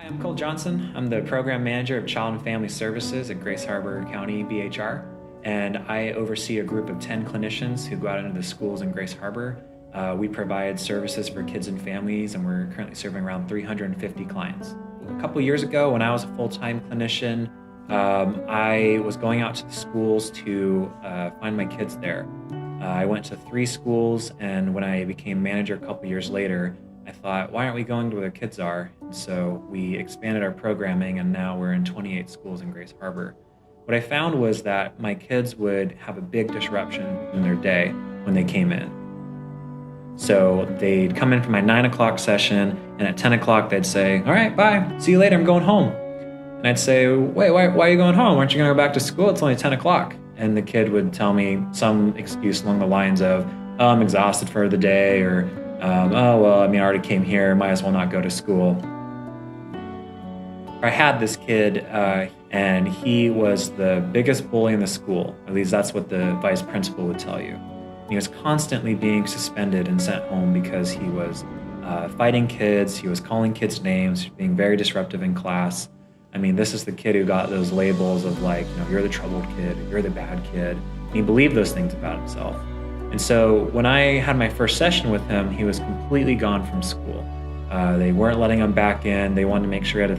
I'm Cole Johnson. I'm the Program Manager of Child and Family Services at Grace Harbor County BHR, and I oversee a group of 10 clinicians who go out into the schools in Grace Harbor. We provide services for kids and families, and we're currently serving around 350 clients. A couple years ago, when I was a full-time clinician, I was going out to the schools to find my kids there. I went to 3 schools, and when I became manager a couple years later, I thought, why aren't we going to where their kids are? And so we expanded our programming, and now we're in 28 schools in Grace Harbor. What I found was that my kids would have a big disruption in their day when they came in. So they'd come in for my 9 o'clock session, and at 10 o'clock they'd say, all right, bye, see you later, I'm going home. And I'd say, wait, why are you going home? Aren't you gonna go back to school? It's only 10 o'clock. And the kid would tell me some excuse along the lines of, oh, I'm exhausted for the day, or oh, well, I already came here, might as well not go to school. I had this kid, and he was the biggest bully in the school. At least that's what the vice principal would tell you. He was constantly being suspended and sent home because he was fighting kids, he was calling kids names, being very disruptive in class. This is the kid who got those labels of like, you're the troubled kid, you're the bad kid. And he believed those things about himself. And so when I had my first session with him, he was completely gone from school. They weren't letting him back in. They wanted to make sure he had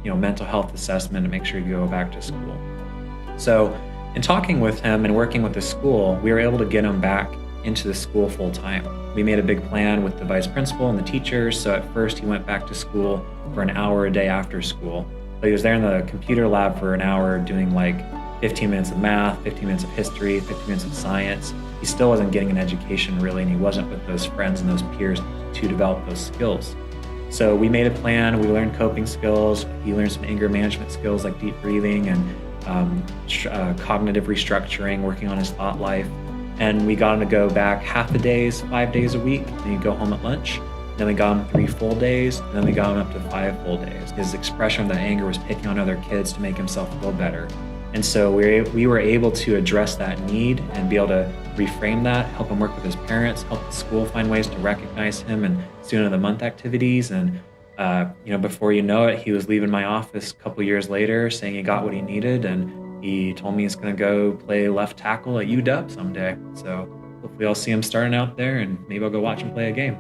a mental health assessment to make sure he'd go back to school. So in talking with him and working with the school, we were able to get him back into the school full time. We made a big plan with the vice principal and the teachers. So at first he went back to school for an hour a day after school. But he was there in the computer lab for an hour doing like 15 minutes of math, 15 minutes of history, 15 minutes of science. He still wasn't getting an education really, and he wasn't with those friends and those peers to develop those skills. So we made a plan, we learned coping skills, he learned some anger management skills like deep breathing and cognitive restructuring, working on his thought life. And we got him to go back half the days, 5 days a week, and he'd go home at lunch. Then we got him 3 full days, and then we got him up to 5 full days. His expression of that anger was picking on other kids to make himself feel better. And so we were able to address that need and be able to reframe that, help him work with his parents, help the school find ways to recognize him in student of the month activities. And before you know it, he was leaving my office a couple years later saying he got what he needed, and he told me he's gonna go play left tackle at UW someday. So hopefully I'll see him starting out there, and maybe I'll go watch him play a game.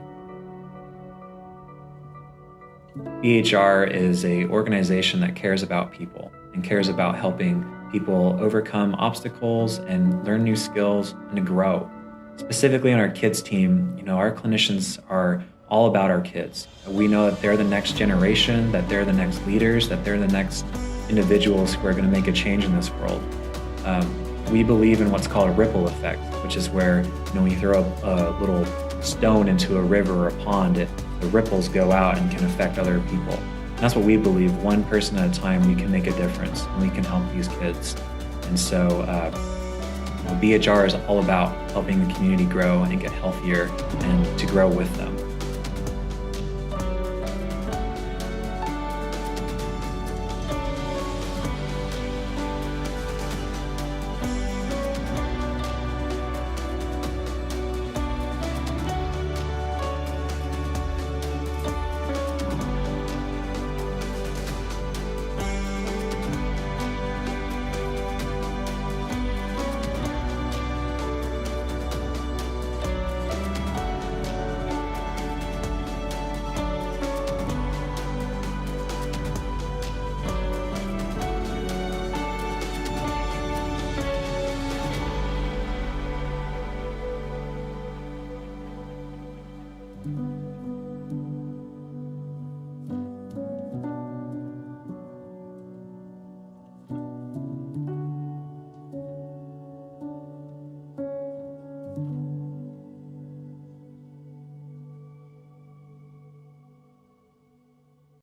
BHR is an organization that cares about people and cares about helping people overcome obstacles and learn new skills and to grow. Specifically on our kids team, our clinicians are all about our kids. We know that they're the next generation, that they're the next leaders, that they're the next individuals who are going to make a change in this world. We believe in what's called a ripple effect, which is where when you throw a little stone into a river or a pond, the ripples go out and can affect other people. And that's what we believe. One person at a time, we can make a difference and we can help these kids. And so BHR is all about helping the community grow and get healthier and to grow with them.